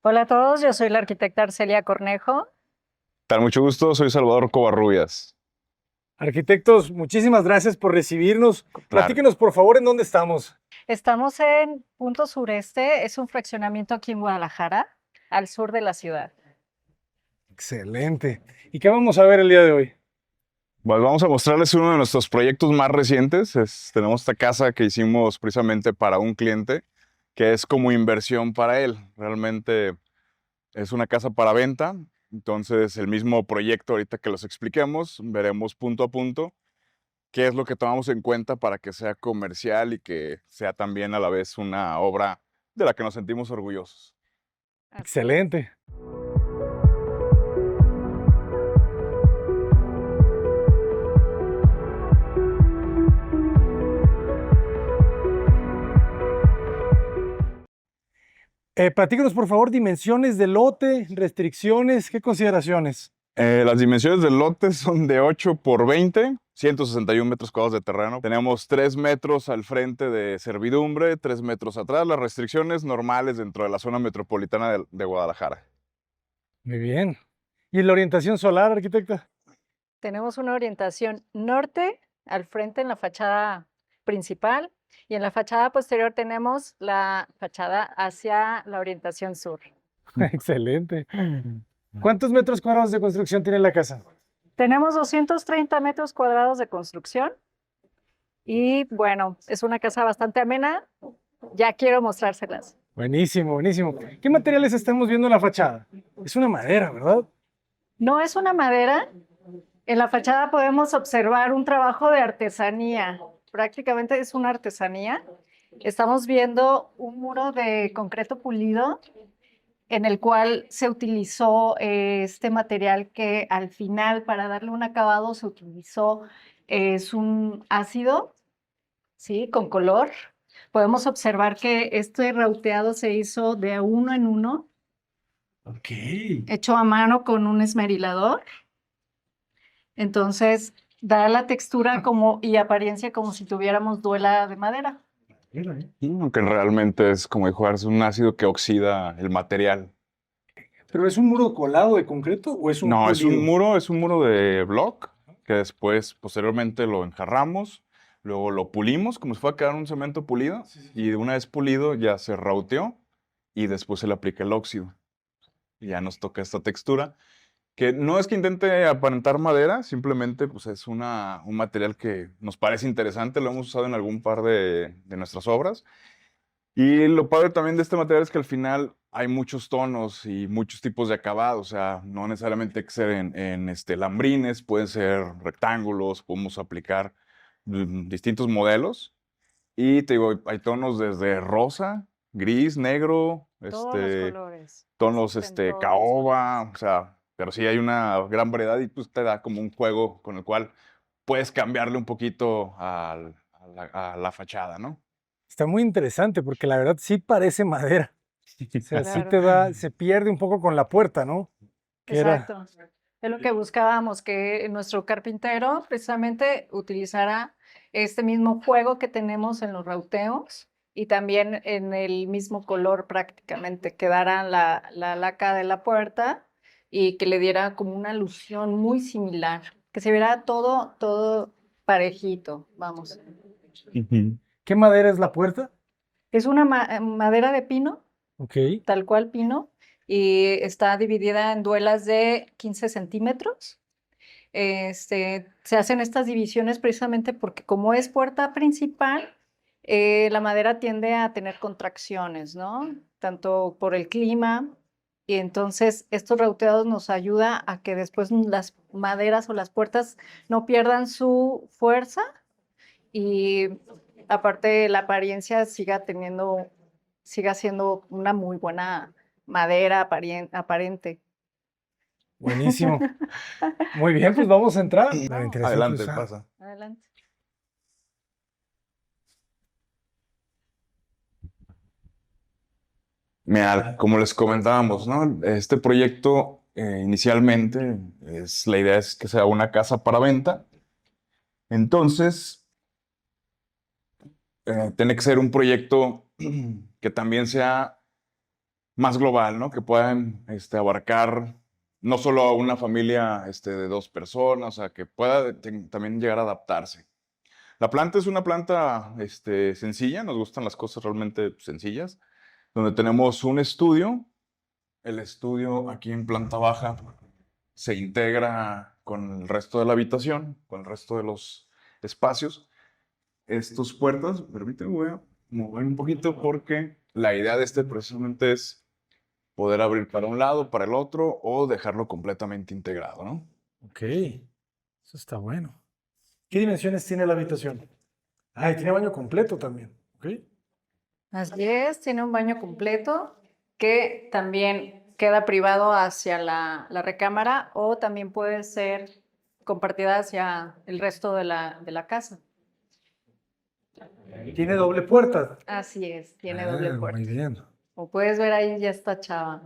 Hola a todos, yo soy la arquitecta Arcelia Cornejo. Tal, mucho gusto, soy Salvador Covarrubias. Arquitectos, muchísimas gracias por recibirnos. Claro. Platíquenos, por favor, en dónde estamos. Estamos en Punto Sureste, es un fraccionamiento aquí en Guadalajara, al sur de la ciudad. Excelente. ¿Y qué vamos a ver el día de hoy? Pues vamos a mostrarles uno de nuestros proyectos más recientes. Tenemos esta casa que hicimos precisamente para un cliente, que es como inversión para él. Realmente es una casa para venta. Entonces, el mismo proyecto, ahorita que los expliquemos, veremos punto a punto qué es lo que tomamos en cuenta para que sea comercial y que sea también a la vez una obra de la que nos sentimos orgullosos. Así es. Excelente. Platíquenos, por favor, dimensiones del lote, restricciones, ¿qué consideraciones? Las dimensiones del lote son de 8 por 20, 161 metros cuadrados de terreno. Tenemos 3 metros al frente de servidumbre, 3 metros atrás. Las restricciones normales dentro de la zona metropolitana de Guadalajara. Muy bien. ¿Y la orientación solar, arquitecta? Tenemos una orientación norte al frente en la fachada principal y en la fachada posterior tenemos la fachada hacia la orientación sur. Excelente. ¿Cuántos metros cuadrados de construcción tiene la casa? Tenemos 230 metros cuadrados de construcción y bueno, es una casa bastante amena. Ya quiero mostrárselas. Buenísimo, buenísimo. ¿Qué materiales estamos viendo en la fachada? Es una madera, ¿verdad? No es una madera. En la fachada podemos observar un trabajo de artesanía. Prácticamente es una artesanía. Estamos viendo un muro de concreto pulido en el cual se utilizó este material que al final, para darle un acabado, se utilizó, es un ácido, ¿sí? Con color. Podemos observar que este rauteado se hizo de uno en uno, Ok. hecho a mano con un esmerilador. Entonces, da la textura como, y apariencia como si tuviéramos duela de madera. Aunque realmente es como dijo, es un ácido que oxida el material. ¿Pero es un muro colado de concreto o es un No, pulido? es un muro de block que después, posteriormente lo enjarramos, luego lo pulimos como si fuera a quedar un cemento pulido y una vez pulido ya se rauteó y después se le aplica el óxido. Y ya nos toca esta textura, que no es que intente aparentar madera, simplemente pues es un material que nos parece interesante, lo hemos usado en algún par de nuestras obras. Y lo padre también de este material es que al final hay muchos tonos y muchos tipos de acabado, o sea, no necesariamente hay que ser en lambrines, pueden ser rectángulos, podemos aplicar distintos modelos. Y te digo, hay tonos desde rosa, gris, negro, Todos los colores, tonos ochentosos. caoba, o sea, pero sí hay una gran variedad y pues te da como un juego con el cual puedes cambiarle un poquito a la fachada, ¿no? Está muy interesante porque la verdad sí parece madera. O sea, sí Claro, te da, se pierde un poco con la puerta, ¿no? Que era. exacto. Es lo que buscábamos, que nuestro carpintero precisamente utilizara este mismo juego que tenemos en los rauteos y también en el mismo color prácticamente, que dara la laca de la puerta y que le diera como una alusión muy similar, que se viera todo parejito, vamos. Ujú. ¿Qué madera es la puerta? Es una madera de pino, Ok. tal cual pino, y está dividida en duelas de 15 centímetros. Se hacen estas divisiones precisamente porque como es puerta principal, la madera tiende a tener contracciones, ¿no? Tanto por el clima, y entonces estos rauteados nos ayuda a que después las maderas o las puertas no pierdan su fuerza y aparte la apariencia siga siendo una muy buena madera aparente. Buenísimo. Muy bien, pues vamos a entrar. Me Vamos, interesa Adelante, incluso. pasa. adelante. Mira, como les comentábamos, ¿no? Este proyecto inicialmente la idea es que sea una casa para venta. Entonces, tiene que ser un proyecto que también sea más global, ¿no? Que puedan abarcar no solo a una familia de 2 personas, o sea, que pueda también llegar a adaptarse. La planta es una planta sencilla, nos gustan las cosas realmente sencillas, donde tenemos un estudio. El estudio aquí en planta baja se integra con el resto de la habitación, con el resto de los espacios. Estas puertas, permíteme, voy a mover un poquito porque la idea de precisamente es poder abrir para un lado, para el otro o dejarlo completamente integrado, ¿no? Ok, eso está bueno. ¿Qué dimensiones tiene la habitación? Ah, y tiene baño completo también. Ok. Así es, tiene un baño completo que también queda privado hacia la recámara o también puede ser compartida hacia el resto de la casa. Tiene doble puerta. Así es, tiene doble Ah, muy puerta. bien. Como puedes ver ahí ya está chava.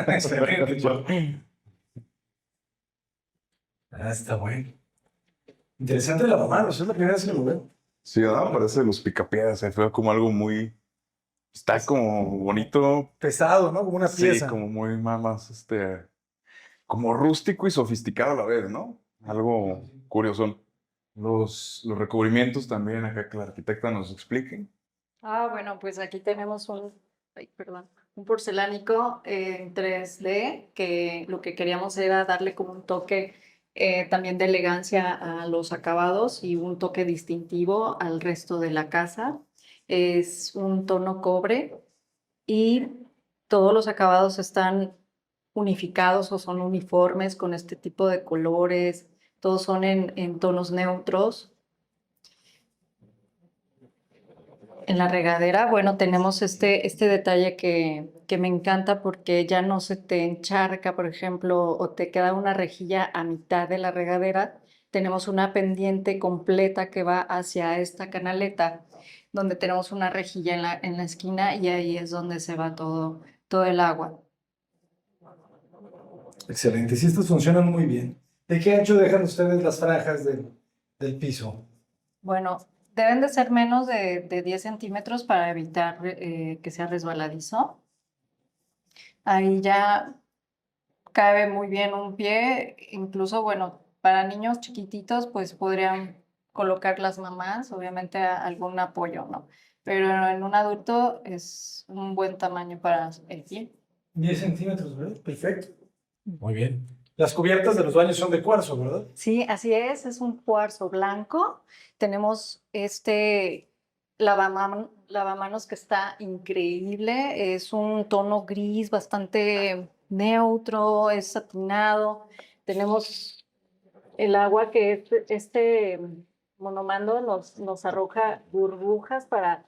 Excelente, Joe. Ah, está bueno. Interesante el lavamanos, es la primera vez que lo veo. Sí, ¿verdad? Parece los picapiedras, se ve como algo muy... Está como bonito, Pesado, ¿no? Como una sí, pieza. como muy más, como rústico y sofisticado a la vez, ¿no? Algo curioso. Los recubrimientos también, acá que la arquitecta nos explique. Bueno, pues aquí tenemos ay, perdón, un porcelánico en 3D que lo que queríamos era darle como un toque también de elegancia a los acabados y un toque distintivo al resto de la casa. Es un tono cobre y todos los acabados están unificados o son uniformes con este tipo de colores. Todos son en tonos neutros. En la regadera, bueno, tenemos este detalle que me encanta porque ya no se te encharca, por ejemplo, o te queda una rejilla a mitad de la regadera. Tenemos una pendiente completa que va hacia esta canaleta, donde tenemos una rejilla en la esquina y ahí es donde se va todo el agua. Excelente. Sí, estas funcionan muy bien. ¿De qué ancho dejan ustedes las franjas del piso? Bueno, deben de ser menos de 10 centímetros para evitar que sea resbaladizo. Ahí ya cabe muy bien un pie, incluso, bueno, para niños chiquititos, pues podrían colocar las mamás, obviamente algún apoyo, ¿no? Pero en un adulto es un buen tamaño para el pie. 10 centímetros, ¿verdad? Perfecto. Muy bien. Las cubiertas de los baños son de cuarzo, ¿verdad? Sí, así es un cuarzo blanco. Tenemos este lavamanos que está increíble, es un tono gris bastante neutro, es satinado. Tenemos el agua que este monomando nos arroja burbujas para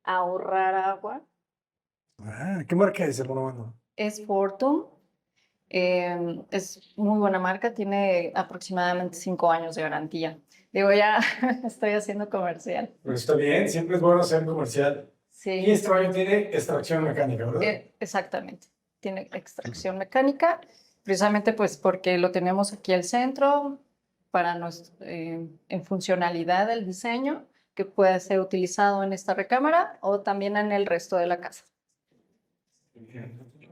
ahorrar agua. Ah, ¿qué marca es el monomando? Es Fortum, es muy buena marca, tiene aproximadamente 5 años de garantía. Digo, ya estoy haciendo comercial. Pues está bien, siempre es bueno hacer comercial. Y Sí, este baño tiene extracción mecánica, ¿verdad? exactamente. Tiene extracción mecánica, precisamente pues porque lo tenemos aquí al centro para en funcionalidad del diseño, que puede ser utilizado en esta recámara o también en el resto de la casa.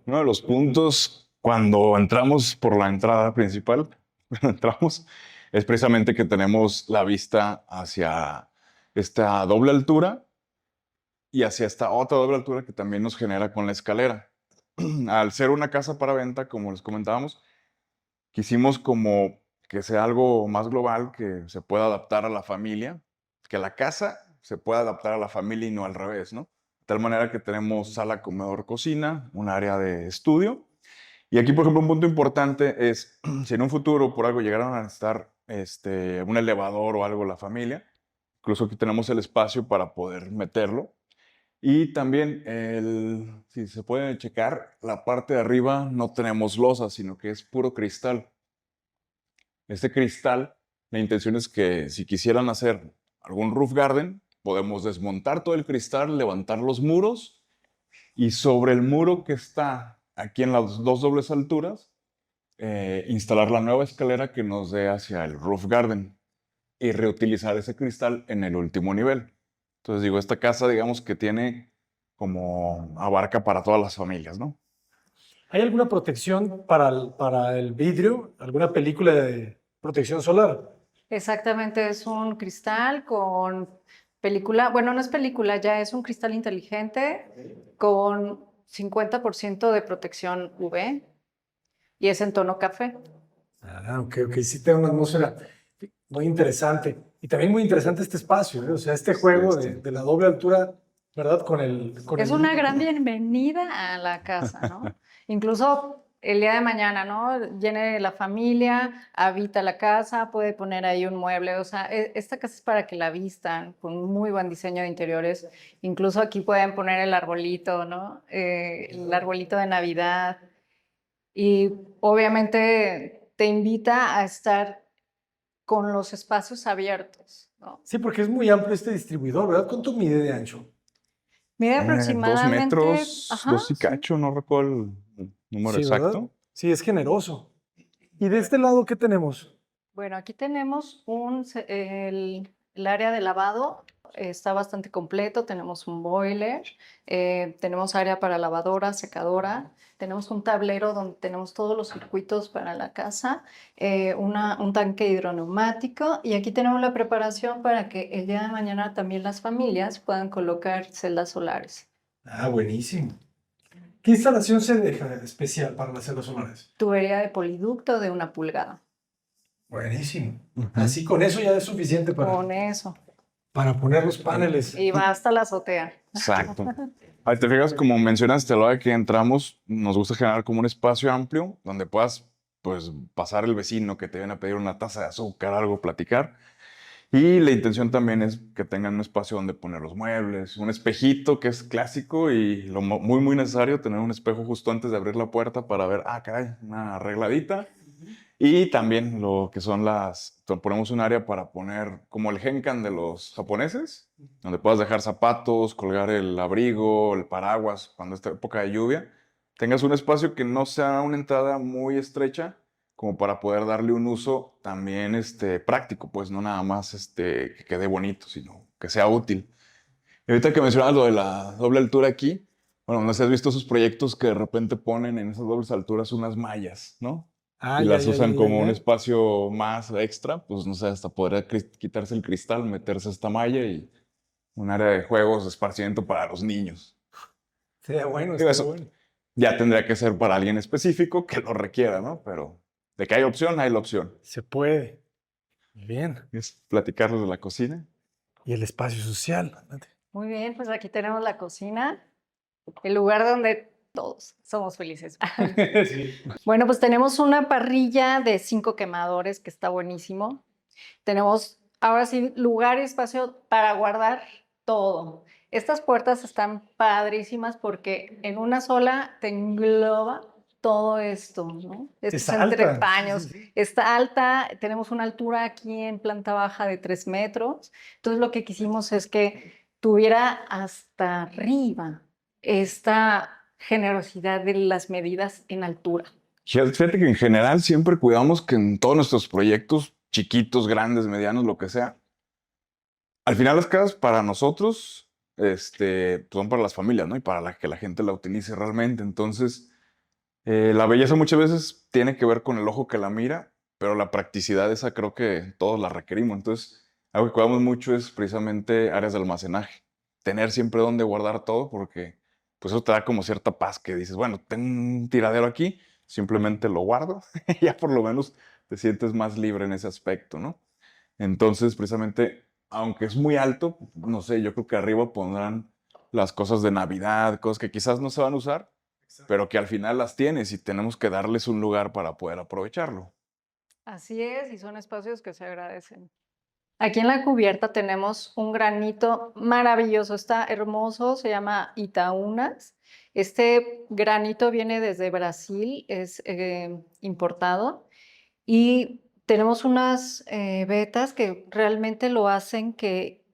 Uno de los puntos cuando entramos por la entrada principal, cuando entramos, es precisamente que tenemos la vista hacia esta doble altura y hacia esta otra doble altura que también nos genera con la escalera. Al ser una casa para venta, como les comentábamos, quisimos como que sea algo más global, que se pueda adaptar a la familia, que la casa se pueda adaptar a la familia y no al revés, ¿no? De tal manera que tenemos sala, comedor, cocina, un área de estudio. Y aquí, por ejemplo, un punto importante es, si en un futuro por algo llegaron a necesitar un elevador o algo la familia, incluso aquí tenemos el espacio para poder meterlo. Y también, si se puede checar, la parte de arriba no tenemos losa, sino que es puro cristal. Este cristal, la intención es que si quisieran hacer algún roof garden, podemos desmontar todo el cristal, levantar los muros y sobre el muro que está aquí en las dos dobles alturas, instalar la nueva escalera que nos dé hacia el roof garden y reutilizar ese cristal en el último nivel. Entonces digo, esta casa digamos que tiene como abarca para todas las familias, ¿no? ¿Hay alguna protección para el vidrio? ¿Alguna película de protección solar? Exactamente, es un cristal con película, bueno, no es película, ya es un cristal inteligente con 50% de protección UV y es en tono café. Ah, ok, ok. Sí, tiene una atmósfera muy interesante. Y también muy interesante este espacio, ¿eh? O sea, este juego de la doble altura, ¿verdad? Es una gran bienvenida a la casa, ¿no? Incluso el día de mañana, ¿no? Viene la familia, habita la casa, puede poner ahí un mueble, o sea, esta casa es para que la vistan, con un muy buen diseño de interiores. Incluso aquí pueden poner el arbolito, ¿no? El arbolito de Navidad. Y obviamente te invita a estar con los espacios abiertos, ¿no? Sí, porque es muy amplio este distribuidor, ¿verdad? ¿Cuánto mide de ancho? Mide 2 metros, aproximadamente, ajá, 2 y sí. cacho, no recuerdo el número Sí, ¿verdad? exacto. Sí, es generoso. ¿Y de este lado qué tenemos? Bueno, aquí tenemos el área de lavado, está bastante completo, tenemos un boiler, tenemos área para lavadora, secadora, tenemos un tablero donde tenemos todos los circuitos para la casa, un tanque hidroneumático y aquí tenemos la preparación para que el día de mañana también las familias puedan colocar celdas solares. Ah, buenísimo. ¿Qué instalación se deja especial para las celdas solares? Tubería de poliducto de 1 pulgada. Buenísimo. Ujú. Así con eso ya es suficiente Con eso. para poner los paneles. Y va hasta la azotea. Exacto. Ahí te fijas, como mencionaste, a la hora que entramos, nos gusta generar como un espacio amplio donde puedas, pues, pasar el vecino que te viene a pedir una taza de azúcar, algo, platicar. Y la intención también es que tengan un espacio donde poner los muebles, un espejito que es clásico y muy, muy necesario tener un espejo justo antes de abrir la puerta para ver, ah, caray, una arregladita. Y también lo que son ponemos un área para poner como el genkan de los japoneses, donde puedas dejar zapatos, colgar el abrigo, el paraguas, cuando es época de lluvia. Tengas un espacio que no sea una entrada muy estrecha, como para poder darle un uso también práctico, pues no nada más que quede bonito, sino que sea útil. Y ahorita que mencionabas lo de la doble altura aquí, bueno, no sé si has visto esos proyectos que de repente ponen en esas dobles alturas unas mallas, ¿no? Ah, Y ya, las ya, ya, usan ya, como un ya. espacio más extra, pues no sé, hasta podría quitarse el cristal, meterse esta malla y un área de juegos, de esparcimiento para los niños. Estaría bueno, Digo, estaría eso bueno. ya tendría que ser para alguien específico que lo requiera, ¿no? Pero de que hay opción, hay la opción. Se puede. Muy bien. Es platicarles de la cocina. Y el espacio social. Muy bien, pues aquí tenemos la cocina, el lugar donde todos somos felices. Sí. Bueno, pues tenemos una parrilla de 5 quemadores que está buenísimo. Tenemos ahora sí lugar y espacio para guardar todo. Estas puertas están padrísimas porque en una sola te engloba todo esto, ¿no? Estos Es alta. Sí, entrepaños. sí, sí. Está alta, tenemos una altura aquí en planta baja de 3 metros. Entonces lo que quisimos es que tuviera hasta arriba esta generosidad de las medidas en altura. Fíjate que en general siempre cuidamos que en todos nuestros proyectos, chiquitos, grandes, medianos, lo que sea, al final las casas para nosotros, son para las familias, ¿no? Y para que la gente la utilice realmente. Entonces, la belleza muchas veces tiene que ver con el ojo que la mira, pero la practicidad esa creo que todos la requerimos. Entonces, algo que cuidamos mucho es precisamente áreas de almacenaje. Tener siempre donde guardar todo, porque pues eso te da como cierta paz que dices, bueno, tengo un tiradero aquí, simplemente lo guardo y ya por lo menos te sientes más libre en ese aspecto, ¿no? Entonces, precisamente, aunque es muy alto, no sé, yo creo que arriba pondrán las cosas de Navidad, cosas que quizás no se van a usar, pero que al final las tienes y tenemos que darles un lugar para poder aprovecharlo. Así es, y son espacios que se agradecen. Aquí en la cubierta tenemos un granito maravilloso, está hermoso, se llama Itaúnas. Este granito viene desde Brasil, es importado y tenemos unas vetas que realmente lo hacen que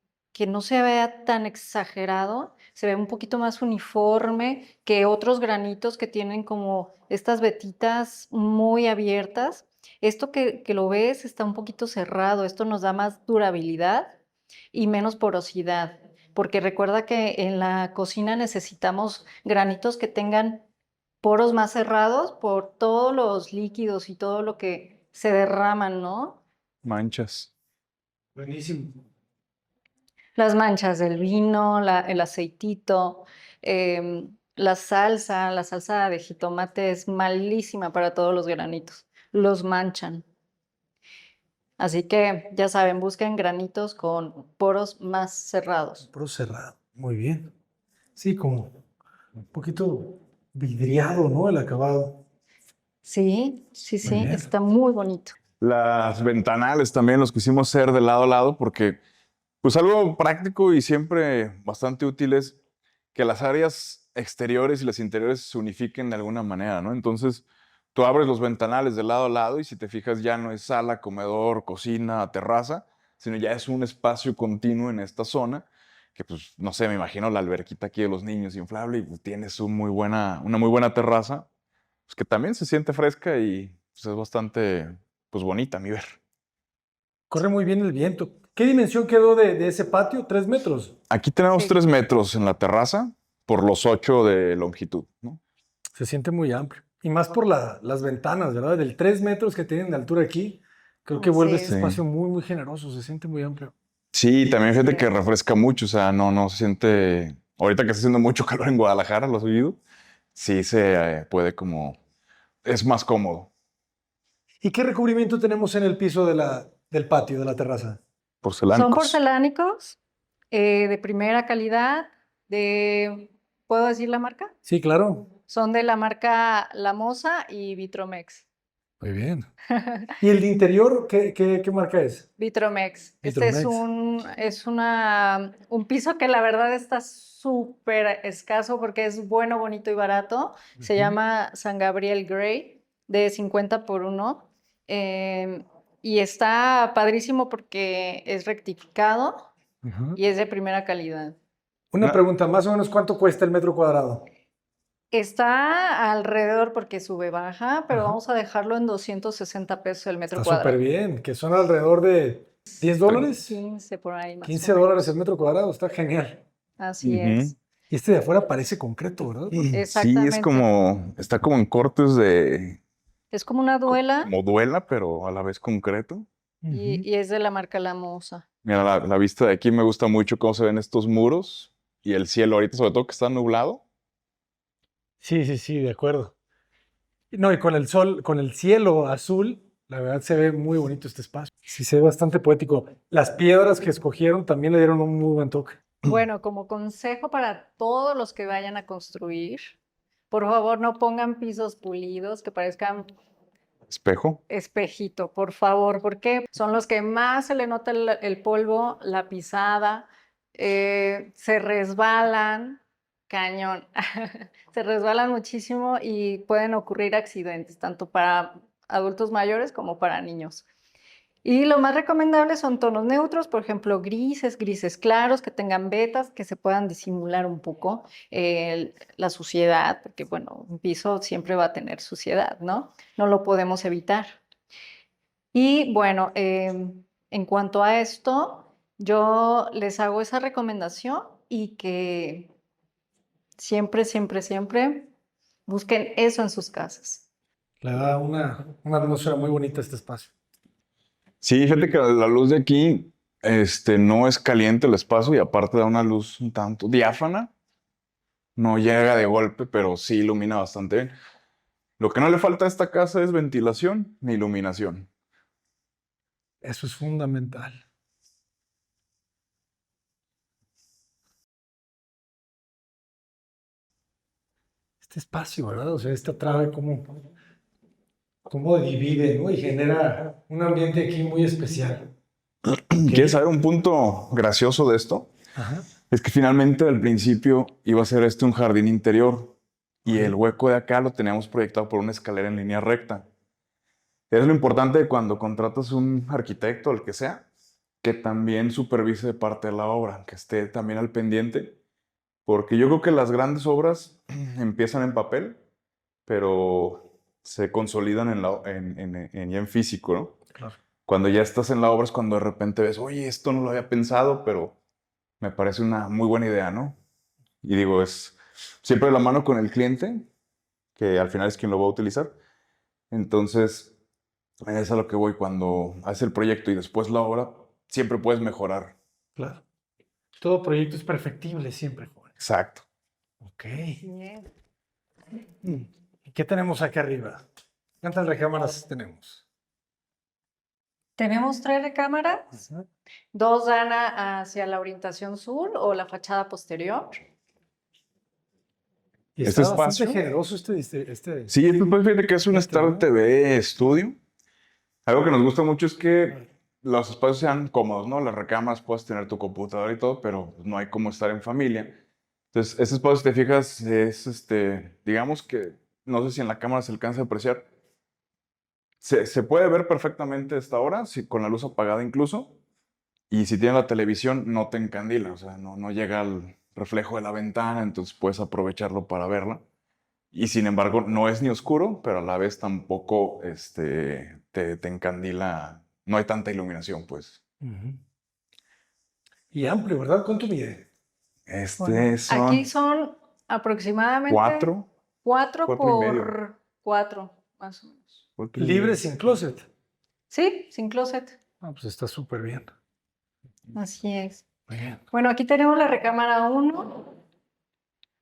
no se vea tan exagerado, se ve un poquito más uniforme que otros granitos que tienen como estas vetitas muy abiertas. Esto que lo ves está un poquito cerrado, esto nos da más durabilidad y menos porosidad. porque recuerda que en la cocina necesitamos granitos que tengan poros más cerrados por todos los líquidos y todo lo que se derraman, ¿no? Manchas. Buenísimo. Las manchas del vino, el aceitito, la salsa de jitomate es malísima para todos los granitos, los manchan. Así que ya saben, busquen granitos con poros más cerrados. Puro cerrado. Muy bien. Sí, como un poquito vidriado, ¿no? El acabado. Sí, sí, Muy sí, bien. está muy bonito. Las ventanales también los quisimos hacer de lado a lado porque, pues algo práctico y siempre bastante útil es que las áreas exteriores y las interiores se unifiquen de alguna manera, ¿no? Entonces, tú abres los ventanales de lado a lado y si te fijas ya no es sala, comedor, cocina, terraza, sino ya es un espacio continuo en esta zona que, pues, no sé, me imagino la alberquita aquí de los niños inflable y pues, tienes una muy buena terraza, pues que también se siente fresca y pues, es bastante, pues, bonita a mi ver. Corre muy bien el viento. ¿Qué dimensión quedó de ese patio? 3 metros. Aquí tenemos Sí. 3 metros en la terraza por los 8 de longitud, ¿no? Se siente muy amplio. Y más por las ventanas, ¿verdad? Del 3 metros que tienen de altura aquí, creo que Así vuelve este es. espacio muy, muy generoso. Se siente muy amplio. Sí, también Así fíjate que es. refresca mucho, o sea, no se siente. Ahorita que está haciendo mucho calor en Guadalajara, lo has vivido, sí se puede como. Es más cómodo. ¿Y qué recubrimiento tenemos en el piso del patio, de la terraza? Son Porcelánicos. porcelánicos de primera calidad, ¿puedo decir la marca? Sí, claro. Son de la marca La Mosa y Vitromex. Muy bien. ¿Y el de interior, qué marca es? Vitromex. Este es Vitromex. un piso que la verdad está súper escaso porque es bueno, bonito y barato. Se Ujú. llama San Gabriel Grey de 50 por 1. Y está padrísimo porque es rectificado Ujú. y es de primera calidad. Una pregunta, más o menos, ¿cuánto cuesta el metro cuadrado? Está alrededor porque sube, baja, pero Ajá. vamos a dejarlo en 260 pesos el metro Está súper cuadrado. bien, que son alrededor de $10. 15 por ahí más o $15 el menos. metro cuadrado, está genial. Así Ujú. es. Y este de afuera parece concreto, ¿verdad? Sí, es Exactamente. como. Está como en cortes de. Es como una duela Como duela, pero a la vez concreto. Ujú. y es de la marca La Mosa. Mira, la vista de aquí me gusta mucho cómo se ven estos muros y el cielo ahorita, sobre todo que está nublado. Sí, sí, sí, de acuerdo. No, y con el sol, con el cielo azul, la verdad se ve muy bonito este espacio. Sí, se ve bastante poético. Las piedras que escogieron también le dieron un muy buen toque. Bueno, como consejo para todos los que vayan a construir, por favor no pongan pisos pulidos que parezcan Espejo. espejito, por favor, porque son los que más se le nota el polvo, la pisada, se resbalan, cañón, se resbalan muchísimo y pueden ocurrir accidentes, tanto para adultos mayores como para niños. Y lo más recomendable son tonos neutros, por ejemplo, grises claros, que tengan vetas, que se puedan disimular un poco la suciedad, porque bueno, un piso siempre va a tener suciedad, ¿no? No lo podemos evitar. Y bueno, en cuanto a esto, yo les hago esa recomendación y que siempre busquen eso en sus casas. Le da una atmósfera muy bonita a este espacio. Sí, fíjate que la luz de aquí, no es caliente el espacio y aparte da una luz un tanto diáfana. No llega de golpe, pero sí ilumina bastante bien. Lo que no le falta a esta casa es ventilación ni iluminación. Eso es fundamental. Este espacio, ¿verdad? O sea, esta trave cómo divide, ¿no? Y genera un ambiente aquí muy especial. ¿Quieres saber un punto gracioso de esto? Ajá. Es que finalmente al principio iba a ser un jardín interior y el hueco de acá lo teníamos proyectado por una escalera en línea recta. Es lo importante de cuando contratas un arquitecto, el que sea, que también supervise parte de la obra, que esté también al pendiente, porque yo creo que las grandes obras empiezan en papel, pero se consolidan ya en físico, ¿no? Claro. Cuando ya estás en la obra es cuando de repente ves, oye, esto no lo había pensado, pero me parece una muy buena idea, ¿no? Y digo, es siempre de la mano con el cliente, que al final es quien lo va a utilizar. Entonces, es a lo que voy cuando haces el proyecto y después la obra, siempre puedes mejorar. Claro. Todo proyecto es perfectible siempre, joven. Exacto. Ok. Bien. ¿Y qué tenemos acá arriba? ¿Cuántas recámaras tenemos? Tenemos 3 recámaras. Ajá. 2 dan hacia la orientación sur o la fachada posterior. Y ¿Este está bastante espacio? generoso este. Sí, esto pues fíjate que es un Este, ¿no? Star TV Studio. Algo que nos gusta mucho es que los espacios sean cómodos, ¿no? Las recámaras puedes tener tu computadora y todo, pero no hay como estar en familia. Entonces, este espacio, si te fijas, es digamos que, no sé si en la cámara se alcanza a apreciar, se puede ver perfectamente esta hora, si, con la luz apagada incluso, y si tienes la televisión no te encandila, o sea, no llega al reflejo de la ventana, entonces puedes aprovecharlo para verla. Y sin embargo, no es ni oscuro, pero a la vez tampoco te encandila, no hay tanta iluminación, pues. Ujú. Y amplio, ¿verdad? ¿Cuánto mide? Bueno, aquí Son son aproximadamente cuatro, 4 cuatro y medio. por 4, más o menos. Cuatro y Libre medio. sin closet. Sí, sin closet. Ah, pues está súper bien. Así es. Muy bien. Bueno, aquí tenemos la recámara 1.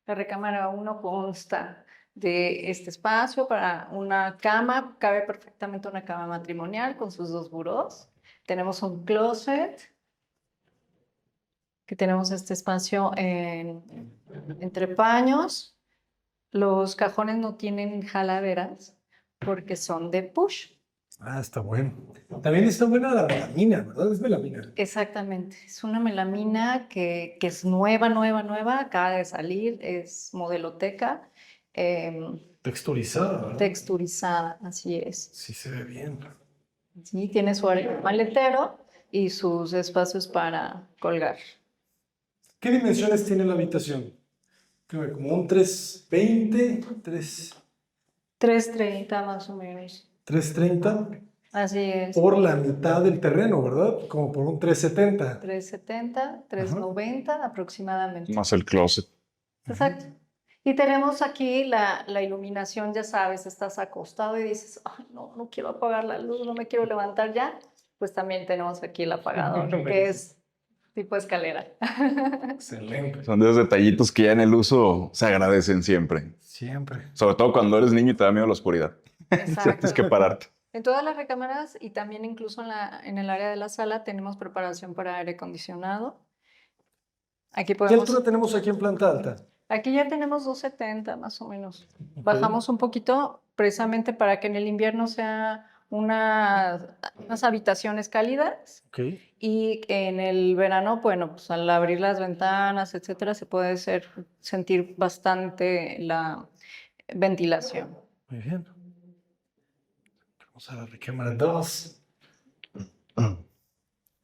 La recámara 1 consta de este espacio para una cama. Cabe perfectamente una cama matrimonial con sus 2 burós. Tenemos un closet. Que tenemos este espacio entre paños. Los cajones no tienen jaladeras porque son de push. Ah, está bueno. También está buena la melamina, ¿verdad? Es melamina. Exactamente. Es una melamina que es nueva, nueva, nueva. Acaba de salir. Es modeloteca. Texturizada, ¿verdad? Texturizada, así es. Sí se ve bien. Sí, tiene su maletero y sus espacios para colgar. ¿Qué dimensiones tiene la habitación? Como un 320, 330 más o menos. 330 Así es. por la mitad del terreno, ¿verdad? Como por un 370. 370, 390 aproximadamente. Más el closet. Exacto. Y tenemos aquí la iluminación, ya sabes, estás acostado y dices, "Ay, no, no quiero apagar la luz, no me quiero levantar ya". Pues también tenemos aquí el apagador, que es tipo escalera. Excelente. Son de esos detallitos que ya en el uso se agradecen siempre. Siempre. Sobre todo cuando eres niño y te da miedo la oscuridad. Exacto. Tienes que pararte. En todas las recámaras y también incluso en el área de la sala tenemos preparación para aire acondicionado. Aquí ¿Qué altura podemos, tenemos aquí en planta alta? aquí ya tenemos 270 más o menos. Ok. Bajamos un poquito precisamente para que en el invierno sea unas habitaciones cálidas Ok. y en el verano, bueno, pues al abrir las ventanas, etcétera, se puede sentir bastante la ventilación. Muy bien. Vamos a la recámara 2.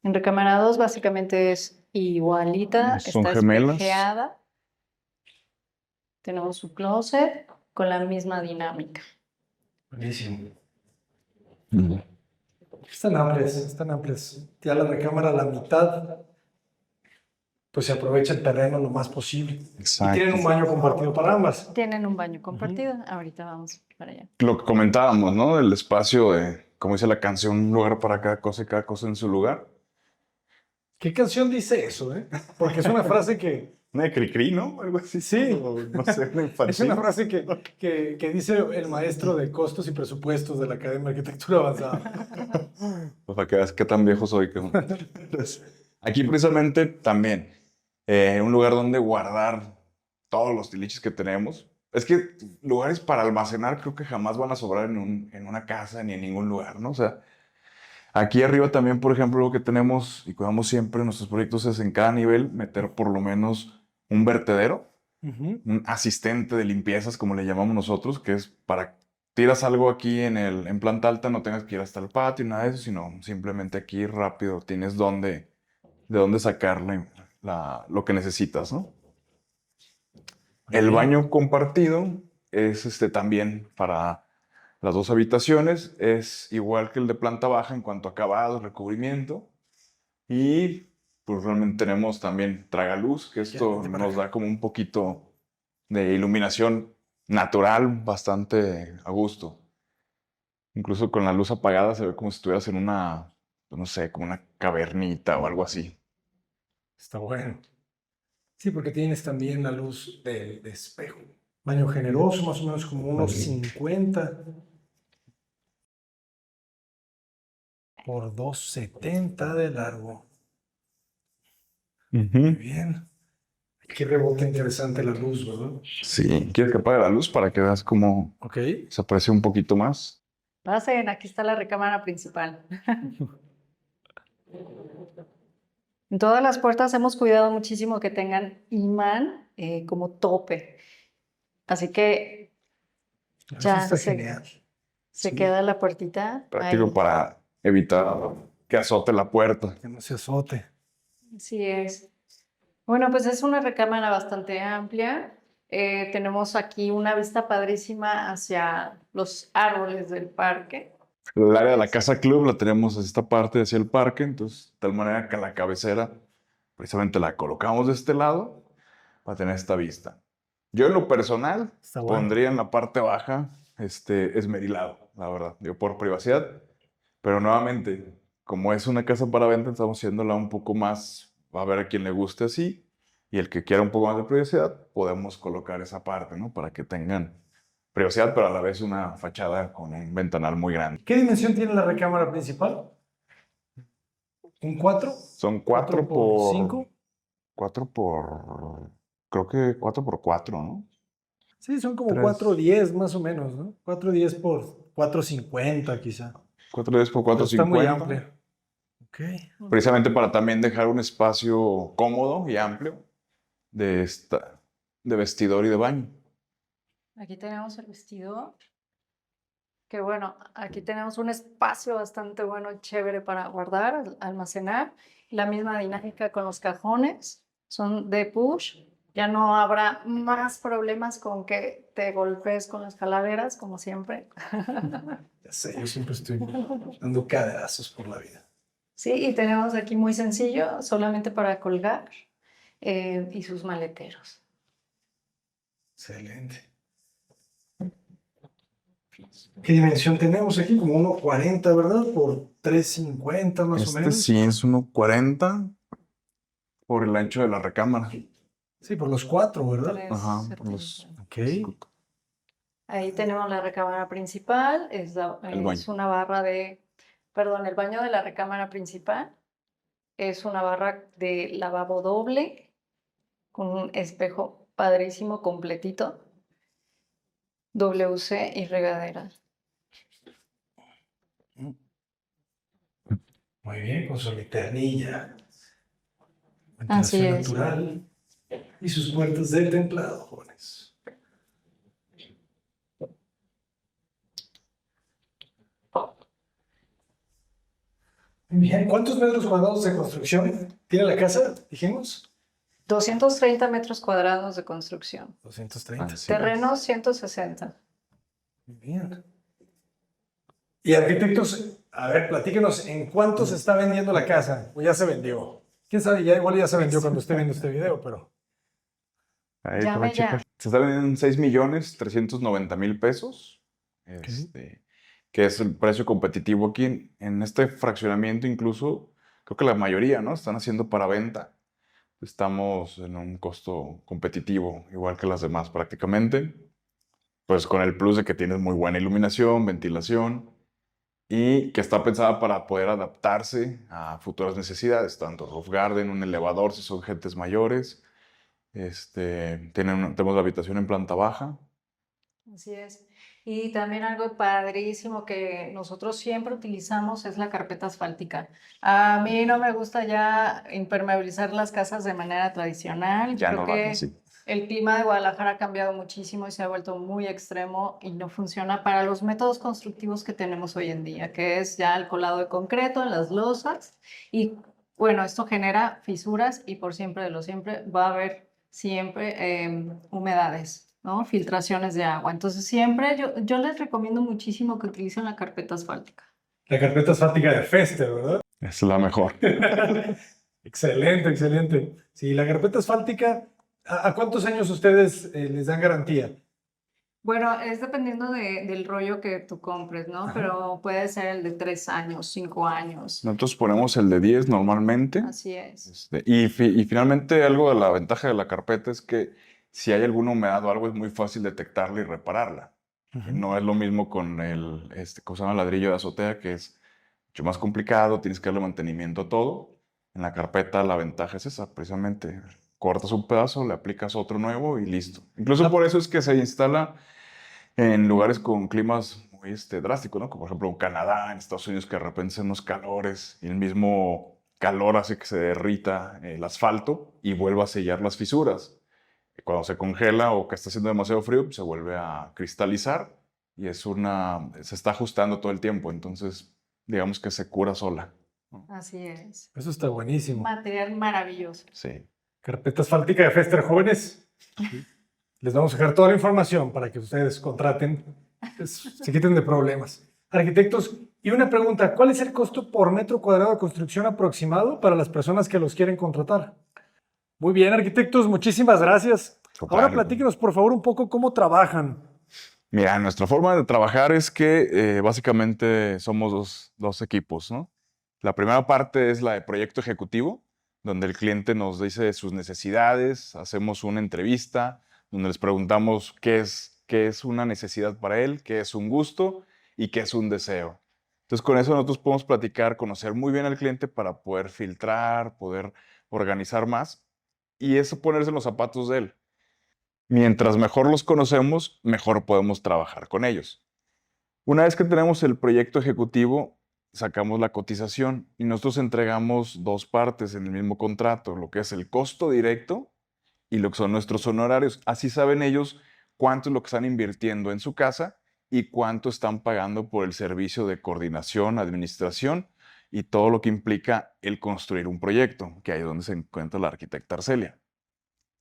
En recámara 2 básicamente es igualita, Son está gemelas. espejeada. Tenemos su closet con la misma dinámica. Buenísimo. Están amplias, están amplias. Ya la recámara a la mitad, pues se aprovecha el terreno lo más posible. Exacto. Y tienen un baño compartido para ambas. Tienen un baño compartido. Ahorita vamos para allá. Lo que comentábamos, ¿no? Del espacio de, como dice la canción, un lugar para cada cosa y cada cosa en su lugar. ¿Qué canción dice eso, eh? Porque es una frase que... Una de Cricri, ¿no? Algo así. Sí. O, no sé, una Es infantil. una frase que dice el maestro de costos y presupuestos de la Academia de Arquitectura Avanzada. Pues para que veas qué tan viejo soy. Entonces, aquí precisamente también, un lugar donde guardar todos los tiliches que tenemos. Es que lugares para almacenar creo que jamás van a sobrar en una casa ni en ningún lugar, ¿no? O sea, aquí arriba también, por ejemplo, lo que tenemos y cuidamos siempre en nuestros proyectos es en cada nivel meter por lo menos un vertedero, Ujú. un asistente de limpiezas, como le llamamos nosotros, que es para tiras algo aquí en planta alta, no tengas que ir hasta el patio y nada de eso, sino simplemente aquí rápido tienes de dónde sacar lo que necesitas, ¿no? El Bien. baño compartido es también para las 2 habitaciones, es igual que el de planta baja en cuanto a acabados, recubrimiento, y pues realmente tenemos también tragaluz, que esto vente para nos acá. da como un poquito de iluminación natural, bastante a gusto. Incluso con la luz apagada se ve como si estuvieras en una, pues, no sé, como una cavernita o algo así. Está bueno. Sí, porque tienes también la luz de espejo. Baño generoso, más o menos como unos 50 por 2,70 de largo. Muy bien. Qué rebote interesante la luz, ¿verdad? Sí, ¿quieres que apague la luz para que veas cómo Ok. se aprecia un poquito más? Pasen, aquí está la recámara principal. En todas las puertas hemos cuidado muchísimo que tengan imán como tope. Así que Eso ya está se, genial. se Sí. queda la puertita Práctico ahí. para evitar que azote la puerta. Que no se azote. Así es. Bueno, pues es una recámara bastante amplia. Tenemos aquí una vista padrísima hacia los árboles del parque. El área de la casa club la tenemos a esta parte hacia el parque, entonces de tal manera que la cabecera precisamente la colocamos de este lado para tener esta vista. Yo en lo personal Está bueno. pondría en la parte baja esmerilado, la verdad, yo por privacidad, pero nuevamente, como es una casa para venta, estamos haciéndola un poco más, va a ver a quien le guste así, y el que quiera un poco más de privacidad, podemos colocar esa parte, ¿no? Para que tengan privacidad, pero a la vez una fachada con un ventanal muy grande. ¿Qué dimensión tiene la recámara principal? ¿Un 4? Son 4 por 5. creo que 4 por 4, ¿no? Sí, son como Tres. 4,10 más o menos, ¿no? 4,10 por 4,50 quizá. 4 por Pero está muy 4,50. amplia. Ok. Precisamente para también dejar un espacio cómodo y amplio de, de vestidor y de baño. Aquí tenemos el vestidor. Que bueno, aquí tenemos un espacio bastante bueno y chévere para guardar, almacenar. La misma dinámica con los cajones, son de push. Ya no habrá más problemas con que te golpees con las calaveras, como siempre. Ya sé, yo siempre estoy dando caderazos por la vida. Sí, y tenemos aquí muy sencillo, solamente para colgar y sus maleteros. Excelente. ¿Qué dimensión tenemos aquí? Como 1,40, ¿verdad? Por 3,50 más o menos. Sí es 1,40 por el ancho de la recámara. Sí, por los 4, ¿verdad? Ajá, 3,70. Ok. Ahí tenemos la recámara principal, es El baño. una barra de, perdón, el baño de la recámara principal es una barra de lavabo doble con un espejo padrísimo, completito, WC y regadera. Muy bien, con su linternilla. Así Ventilación es. natural. Y sus puertas de templado, jóvenes. Bien, ¿cuántos metros cuadrados de construcción tiene la casa? Dijimos. 230 metros cuadrados de construcción. 230. Así Terreno es. 160. Muy bien. Y arquitectos, a ver, platíquenos, ¿en cuánto se está vendiendo la casa? O ya se vendió. ¿Quién sabe? Ya igual ya se vendió cuando esté viendo este video, pero... Ahí te va a Llame checar. ya. Se está vendiendo en 6,390,000 pesos. Que es el precio competitivo aquí en este fraccionamiento, incluso creo que la mayoría, ¿no? Están haciendo para venta. Estamos en un costo competitivo, igual que las demás prácticamente. Pues con el plus de que tienes muy buena iluminación, ventilación y que está pensada para poder adaptarse a futuras necesidades, tanto roof garden, un elevador si son gentes mayores. Tenemos la habitación en planta baja. Así es. Y también algo padrísimo que nosotros siempre utilizamos es la carpeta asfáltica. A mí no me gusta ya impermeabilizar las casas de manera tradicional. Ya Creo no van que así. el clima de Guadalajara ha cambiado muchísimo y se ha vuelto muy extremo y no funciona para los métodos constructivos que tenemos hoy en día, que es ya el colado de concreto en las losas. Y bueno, esto genera fisuras y por siempre de lo siempre va a haber siempre humedades, ¿no? Filtraciones de agua. Entonces siempre yo les recomiendo muchísimo que utilicen la carpeta asfáltica. La carpeta asfáltica de Fester, ¿verdad? Es la mejor. Excelente, excelente. Sí, la carpeta asfáltica, ¿a cuántos años ustedes les dan garantía? Bueno, es dependiendo del rollo que tú compres, ¿no? Ajá. Pero puede ser el de 3 años, 5 años. Nosotros ponemos el de 10 normalmente. Así es. Y finalmente algo de la ventaja de la carpeta es que si hay alguna humedad o algo es muy fácil detectarla y repararla. Ujú. No es lo mismo con ¿cómo se llama? Ladrillo de azotea, que es mucho más complicado, tienes que darle mantenimiento a todo. En la carpeta la ventaja es esa, precisamente. Cortas un pedazo, le aplicas otro nuevo y listo. Incluso por eso es que se instala en lugares con climas muy drásticos, ¿no? Como por ejemplo en Canadá, en Estados Unidos, que de repente hacen unos calores y el mismo calor hace que se derrita el asfalto y vuelva a sellar las fisuras. Cuando se congela o que está haciendo demasiado frío, pues se vuelve a cristalizar y se está ajustando todo el tiempo, entonces digamos que se cura sola, ¿no? Así es. Eso está buenísimo. Material maravilloso. Sí. Carpeta asfáltica de Fester, jóvenes. Les vamos a dejar toda la información para que ustedes contraten, se quiten de problemas. Arquitectos, y una pregunta, ¿cuál es el costo por metro cuadrado de construcción aproximado para las personas que los quieren contratar? Muy bien, arquitectos, muchísimas gracias. Ahora Total. platíquenos, por favor, un poco cómo trabajan. Mira, nuestra forma de trabajar es que básicamente somos dos equipos, ¿no? La primera parte es la de proyecto ejecutivo, donde el cliente nos dice sus necesidades, hacemos una entrevista, donde les preguntamos qué es una necesidad para él, qué es un gusto y qué es un deseo. Entonces, con eso nosotros podemos platicar, conocer muy bien al cliente para poder filtrar, poder organizar más y eso ponerse en los zapatos de él. Mientras mejor los conocemos, mejor podemos trabajar con ellos. Una vez que tenemos el proyecto ejecutivo, sacamos la cotización y nosotros entregamos dos partes en el mismo contrato, lo que es el costo directo y lo que son nuestros honorarios. Así saben ellos cuánto es lo que están invirtiendo en su casa y cuánto están pagando por el servicio de coordinación, administración y todo lo que implica el construir un proyecto, que ahí es donde se encuentra la arquitecta Arcelia.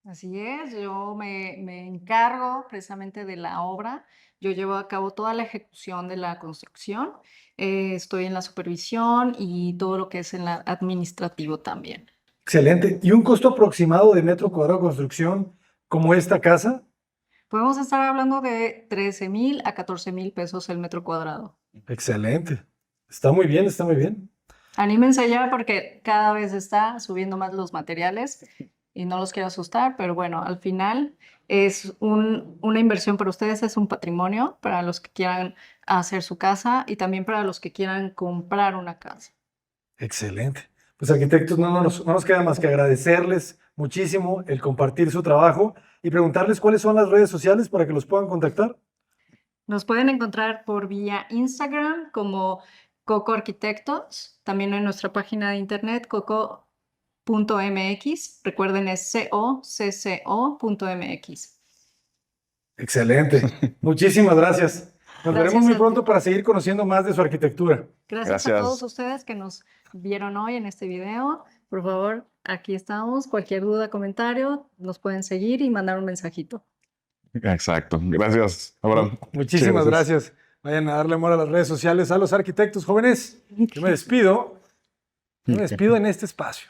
Así es, yo me encargo precisamente de la obra. Yo llevo a cabo toda la ejecución de la construcción. Estoy en la supervisión y todo lo que es en la administrativo también. Excelente. ¿Y un costo aproximado de metro cuadrado de construcción como esta casa? Podemos estar hablando de 13,000 a 14,000 pesos el metro cuadrado. Excelente. Está muy bien, está muy bien. Anímense ya porque cada vez está subiendo más los materiales y no los quiero asustar, pero bueno, al final es una inversión para ustedes, es un patrimonio para los que quieran hacer su casa y también para los que quieran comprar una casa. Excelente. Pues arquitectos, no nos queda más que agradecerles muchísimo el compartir su trabajo y preguntarles cuáles son las redes sociales para que los puedan contactar. Nos pueden encontrar por vía Instagram como Coco Arquitectos, también en nuestra página de internet coco.mx, recuerden es COCCO.mx. Excelente. Muchísimas gracias. Nos Gracias veremos muy a ti. pronto para seguir conociendo más de su arquitectura. Gracias a Gracias. todos ustedes que nos vieron hoy en este video. Por favor, aquí estamos. Cualquier duda, comentario, nos pueden seguir y mandar un mensajito. Exacto. Gracias, Abraham. Muchísimas Muchas gracias. Vayan a darle amor a las redes sociales a los arquitectos jóvenes. Yo me despido. Yo me despido en este espacio.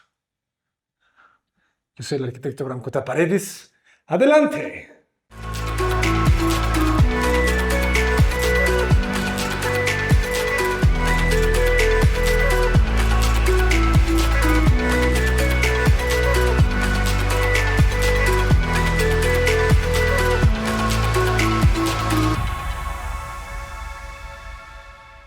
Yo soy el arquitecto Abraham Cota Paredes. ¡Adelante!